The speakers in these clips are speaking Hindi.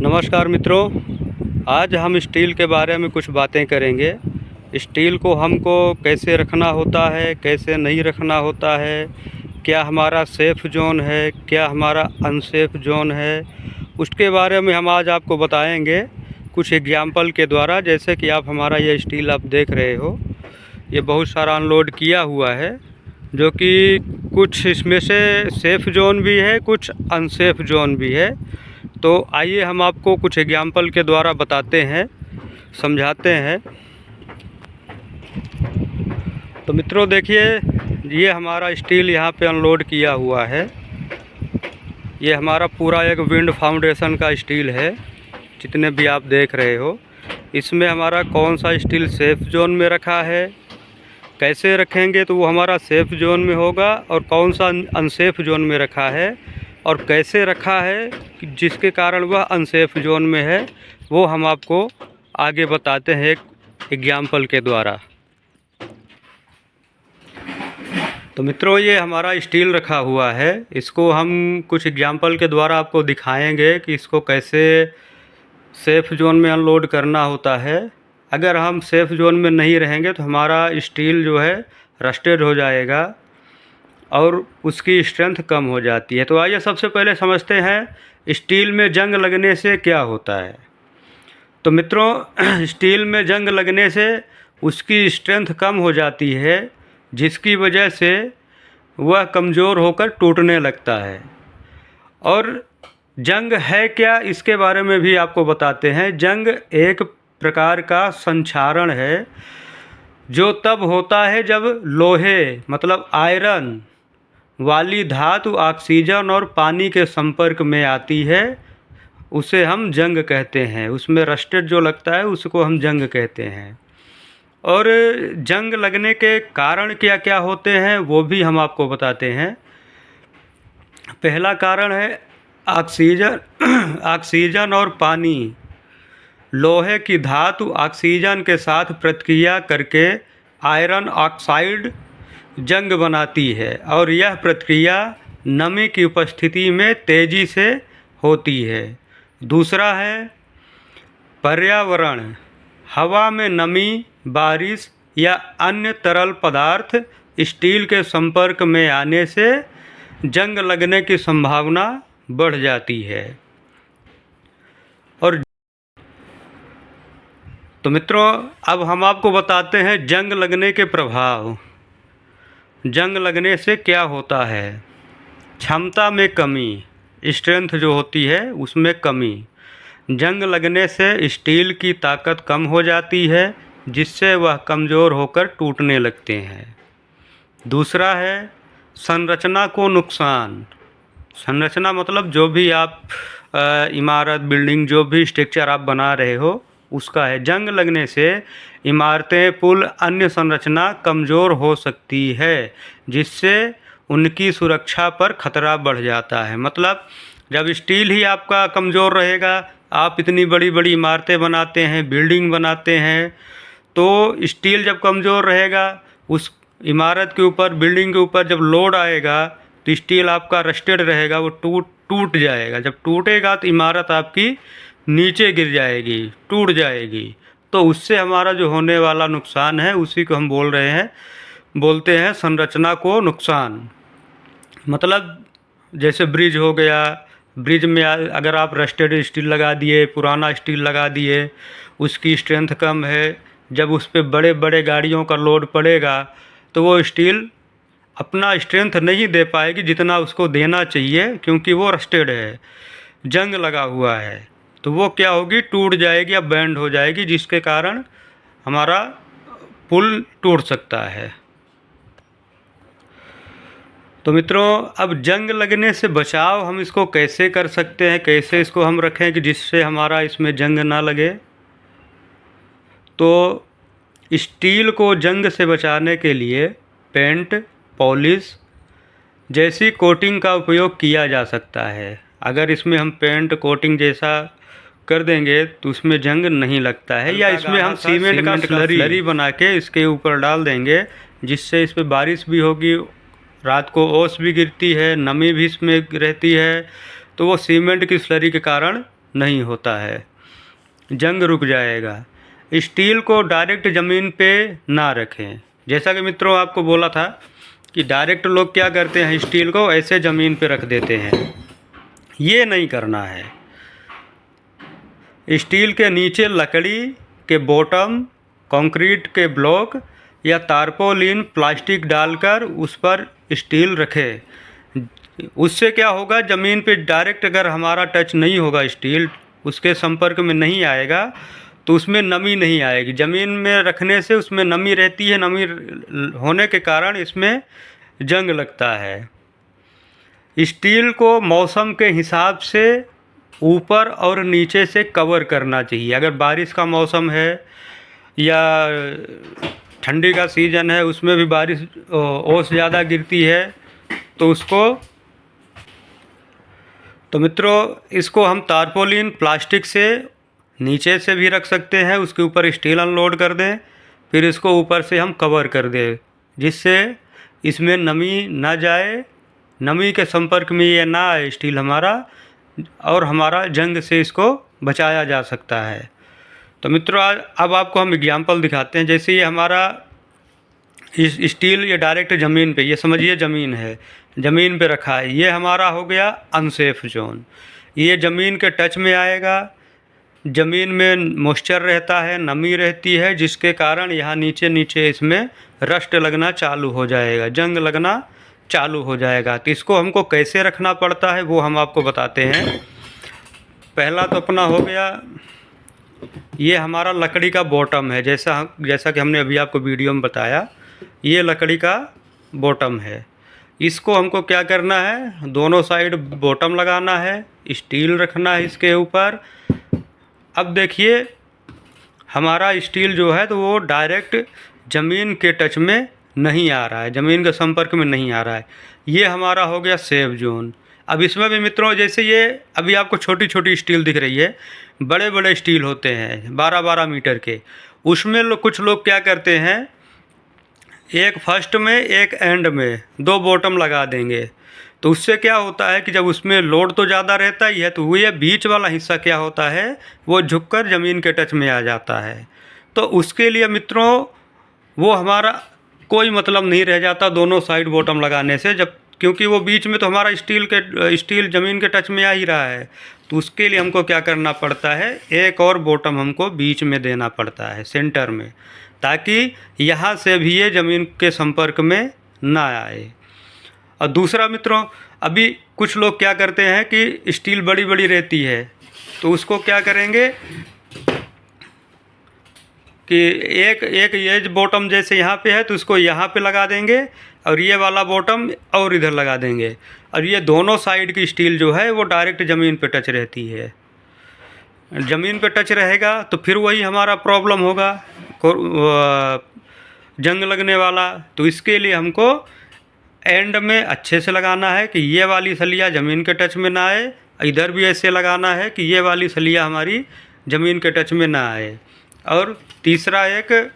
नमस्कार मित्रों, आज हम स्टील के बारे में कुछ बातें करेंगे। स्टील को हमको कैसे रखना होता है, कैसे नहीं रखना होता है, क्या हमारा सेफ़ जोन है, क्या हमारा अनसेफ जोन है, उसके बारे में हम आज आपको बताएंगे कुछ एग्जाम्पल के द्वारा। जैसे कि आप हमारा ये स्टील आप देख रहे हो, ये बहुत सारा अनलोड किया हुआ है, जो कि कुछ इसमें से सेफ़ जोन भी है, कुछ अनसेफ जोन भी है। तो आइए हम आपको कुछ एग्जाम्पल के द्वारा बताते हैं, समझाते हैं। तो मित्रों देखिए, ये हमारा स्टील यहाँ पे अनलोड किया हुआ है। ये हमारा पूरा एक विंड फाउंडेशन का स्टील है, जितने भी आप देख रहे हो। इसमें हमारा कौन सा स्टील सेफ़ जोन में रखा है, कैसे रखेंगे तो वो हमारा सेफ़ जोन में होगा, और कौन सा अनसेफ जोन में रखा है और कैसे रखा है जिसके कारण वह अनसेफ जोन में है, वो हम आपको आगे बताते हैं एक एग्जाम्पल के द्वारा। तो मित्रों, ये हमारा स्टील रखा हुआ है। इसको हम कुछ एग्जाम्पल के द्वारा आपको दिखाएंगे कि इसको कैसे सेफ़ जोन में अनलोड करना होता है। अगर हम सेफ़ जोन में नहीं रहेंगे तो हमारा स्टील जो है रस्टेड हो जाएगा और उसकी स्ट्रेंथ कम हो जाती है। तो आइए सबसे पहले समझते हैं स्टील में जंग लगने से क्या होता है। तो मित्रों, स्टील में जंग लगने से उसकी स्ट्रेंथ कम हो जाती है, जिसकी वजह से वह कमज़ोर होकर टूटने लगता है। और जंग है क्या, इसके बारे में भी आपको बताते हैं। जंग एक प्रकार का संक्षारण है, जो तब होता है जब लोहे मतलब आयरन वाली धातु ऑक्सीजन और पानी के संपर्क में आती है। उसे हम जंग कहते हैं। उसमें रस्टेड जो लगता है उसको हम जंग कहते हैं। और जंग लगने के कारण क्या क्या होते हैं वो भी हम आपको बताते हैं। पहला कारण है ऑक्सीजन और पानी। लोहे की धातु ऑक्सीजन के साथ प्रतिक्रिया करके आयरन ऑक्साइड जंग बनाती है, और यह प्रतिक्रिया नमी की उपस्थिति में तेज़ी से होती है। दूसरा है पर्यावरण। हवा में नमी, बारिश या अन्य तरल पदार्थ स्टील के संपर्क में आने से जंग लगने की संभावना बढ़ जाती है। और तो मित्रों, अब हम आपको बताते हैं जंग लगने के प्रभाव। जंग लगने से क्या होता है। क्षमता में कमी, स्ट्रेंथ जो होती है उसमें कमी। जंग लगने से स्टील की ताकत कम हो जाती है, जिससे वह कमज़ोर होकर टूटने लगते हैं। दूसरा है संरचना को नुकसान। संरचना मतलब जो भी आप इमारत, बिल्डिंग, जो भी स्ट्रक्चर आप बना रहे हो उसका है। जंग लगने से इमारतें, पुल, अन्य संरचना कमज़ोर हो सकती है, जिससे उनकी सुरक्षा पर खतरा बढ़ जाता है। मतलब जब स्टील ही आपका कमज़ोर रहेगा, आप इतनी बड़ी बड़ी इमारतें बनाते हैं, बिल्डिंग बनाते हैं, तो स्टील जब कमज़ोर रहेगा, उस इमारत के ऊपर, बिल्डिंग के ऊपर जब लोड आएगा तो स्टील आपका रस्टेड रहेगा, वो टूट जाएगा। जब टूटेगा तो इमारत आपकी नीचे गिर जाएगी, टूट जाएगी। तो उससे हमारा जो होने वाला नुकसान है उसी को हम बोलते हैं संरचना को नुकसान। मतलब जैसे ब्रिज हो गया, ब्रिज में अगर आप रस्टेड स्टील लगा दिए, पुराना स्टील लगा दिए, उसकी स्ट्रेंथ कम है, जब उस पर बड़े बड़े गाड़ियों का लोड पड़ेगा तो वो स्टील अपना स्ट्रेंथ नहीं दे पाएगी जितना उसको देना चाहिए, क्योंकि वो रस्टेड है, जंग लगा हुआ है। तो वो क्या होगी, टूट जाएगी या बैंड हो जाएगी, जिसके कारण हमारा पुल टूट सकता है। तो मित्रों, अब जंग लगने से बचाव हम इसको कैसे कर सकते हैं, कैसे इसको हम रखें कि जिससे हमारा इसमें जंग ना लगे। तो स्टील को जंग से बचाने के लिए पेंट, पॉलिश जैसी कोटिंग का उपयोग किया जा सकता है। अगर इसमें हम पेंट कोटिंग जैसा कर देंगे तो उसमें जंग नहीं लगता है। या इसमें हम सीमेंट का स्लरी बना के इसके ऊपर डाल देंगे, जिससे इस पर बारिश भी होगी, रात को ओस भी गिरती है, नमी भी इसमें रहती है, तो वो सीमेंट की स्लरी के कारण नहीं होता है, जंग रुक जाएगा। स्टील को डायरेक्ट ज़मीन पे ना रखें। जैसा कि मित्रों आपको बोला था कि डायरेक्ट लोग क्या करते हैं, स्टील को ऐसे ज़मीन पे रख देते हैं, ये नहीं करना है। स्टील के नीचे लकड़ी के बॉटम, कंक्रीट के ब्लॉक या तारपोलिन प्लास्टिक डालकर उस पर स्टील रखें। उससे क्या होगा, ज़मीन पे डायरेक्ट अगर हमारा टच नहीं होगा, स्टील उसके संपर्क में नहीं आएगा तो उसमें नमी नहीं आएगी। ज़मीन में रखने से उसमें नमी रहती है, नमी होने के कारण इसमें जंग लगता है। स्टील को मौसम के हिसाब से ऊपर और नीचे से कवर करना चाहिए। अगर बारिश का मौसम है या ठंडी का सीज़न है, उसमें भी बारिश ओस ज़्यादा गिरती है तो मित्रों इसको हम तारपोलिन प्लास्टिक से नीचे से भी रख सकते हैं, उसके ऊपर स्टील अनलोड कर दें, फिर इसको ऊपर से हम कवर कर दें, जिससे इसमें नमी ना जाए, नमी के संपर्क में ये ना आए स्टील हमारा, और हमारा जंग से इसको बचाया जा सकता है। तो मित्रों अब आपको हम एग्जाम्पल दिखाते हैं। जैसे ये हमारा स्टील ये डायरेक्ट ज़मीन पे, ये समझिए ज़मीन है, ज़मीन पे रखा है, ये हमारा हो गया अनसेफ जोन। ये ज़मीन के टच में आएगा, ज़मीन में मॉइस्चर रहता है, नमी रहती है, जिसके कारण यहाँ नीचे नीचे इसमें रस्ट लगना चालू हो जाएगा, जंग लगना चालू हो जाएगा। तो इसको हमको कैसे रखना पड़ता है वो हम आपको बताते हैं। पहला तो अपना हो गया, ये हमारा लकड़ी का बॉटम है, जैसा कि हमने अभी आपको वीडियो में बताया, ये लकड़ी का बॉटम है। इसको हमको क्या करना है, दोनों साइड बॉटम लगाना है, स्टील रखना है इसके ऊपर। अब देखिए हमारा स्टील जो है तो वो डायरेक्ट ज़मीन के टच में नहीं आ रहा है, ज़मीन के संपर्क में नहीं आ रहा है। ये हमारा हो गया सेफ जोन। अब इसमें भी मित्रों जैसे ये अभी आपको छोटी छोटी स्टील दिख रही है, बड़े बड़े स्टील होते हैं 12-12 मीटर के, उसमें कुछ लोग क्या करते हैं, एक फर्स्ट में एक एंड में 2 बॉटम लगा देंगे। तो उससे क्या होता है कि जब उसमें लोड तो ज़्यादा रहता ही है, तो वो ये बीच वाला हिस्सा क्या होता है, वो झुककर ज़मीन के टच में आ जाता है। तो उसके लिए मित्रों वो हमारा कोई मतलब नहीं रह जाता दोनों साइड बॉटम लगाने से, जब क्योंकि वो बीच में तो हमारा स्टील ज़मीन के टच में आ ही रहा है। तो उसके लिए हमको क्या करना पड़ता है, एक और बॉटम हमको बीच में देना पड़ता है, सेंटर में, ताकि यहाँ से भी ये ज़मीन के संपर्क में ना आए। और दूसरा मित्रों, अभी कुछ लोग क्या करते हैं कि स्टील बड़ी बड़ी रहती है, तो उसको क्या करेंगे कि एक ये बॉटम जैसे यहाँ पे है तो उसको यहाँ पे लगा देंगे, और ये वाला बॉटम और इधर लगा देंगे, और ये दोनों साइड की स्टील जो है वो डायरेक्ट ज़मीन पे टच रहती है। ज़मीन पे टच रहेगा तो फिर वही हमारा प्रॉब्लम होगा, जंग लगने वाला। तो इसके लिए हमको एंड में अच्छे से लगाना है कि ये वाली सलिया ज़मीन के टच में ना आए, इधर भी ऐसे लगाना है कि ये वाली सलिया हमारी ज़मीन के टच में ना आए। और तीसरा एक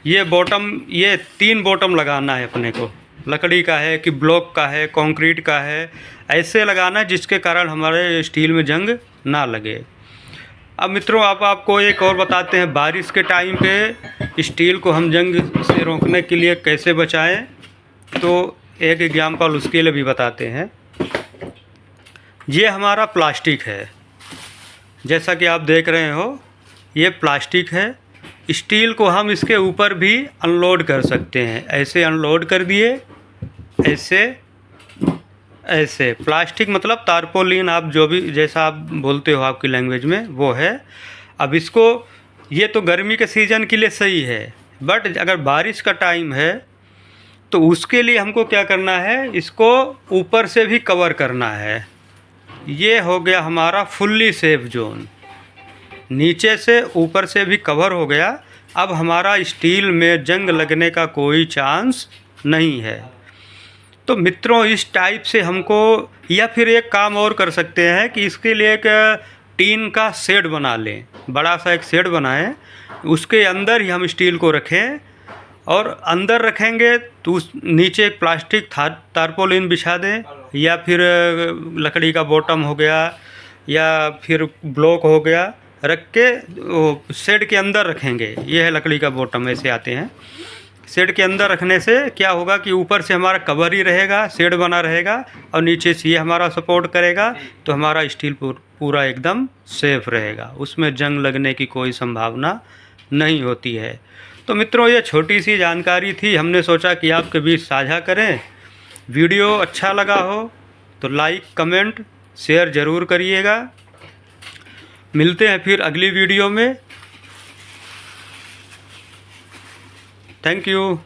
ये बॉटम, ये 3 बॉटम लगाना है अपने को, लकड़ी का है कि ब्लॉक का है, कंक्रीट का है, ऐसे लगाना है जिसके कारण हमारे स्टील में जंग ना लगे। अब मित्रों आपको एक और बताते हैं, बारिश के टाइम पे स्टील को हम जंग से रोकने के लिए कैसे बचाएं। तो एक एग्जाम्पल उसके लिए भी बताते हैं। ये हमारा प्लास्टिक है, जैसा कि आप देख रहे हो, ये प्लास्टिक है। स्टील को हम इसके ऊपर भी अनलोड कर सकते हैं, ऐसे अनलोड कर दिए, ऐसे प्लास्टिक मतलब तारपोलिन, आप जो भी जैसा आप बोलते हो आपकी लैंग्वेज में वो है। अब इसको, ये तो गर्मी के सीज़न के लिए सही है, बट अगर बारिश का टाइम है तो उसके लिए हमको क्या करना है, इसको ऊपर से भी कवर करना है। ये हो गया हमारा फुल्ली सेफ जोन, नीचे से ऊपर से भी कवर हो गया। अब हमारा स्टील में जंग लगने का कोई चांस नहीं है। तो मित्रों इस टाइप से हमको, या फिर एक काम और कर सकते हैं कि इसके लिए एक टीन का शेड बना लें, बड़ा सा एक शेड बनाएं, उसके अंदर ही हम स्टील को रखें, और अंदर रखेंगे तो उस नीचे एक प्लास्टिक तारपोलिन बिछा दें, या फिर लकड़ी का बॉटम हो गया, या फिर ब्लॉक हो गया, रख के वो शेड के अंदर रखेंगे। ये है लकड़ी का बॉटम, ऐसे आते हैं। शेड के अंदर रखने से क्या होगा कि ऊपर से हमारा कवर ही रहेगा, शेड बना रहेगा, और नीचे से ये हमारा सपोर्ट करेगा, तो हमारा स्टील पूरा एकदम सेफ रहेगा, उसमें जंग लगने की कोई संभावना नहीं होती है। तो मित्रों, ये छोटी सी जानकारी थी, हमने सोचा कि आपके बीच साझा करें। वीडियो अच्छा लगा हो तो लाइक, कमेंट, शेयर ज़रूर करिएगा। मिलते हैं फिर अगली वीडियो में। Thank you.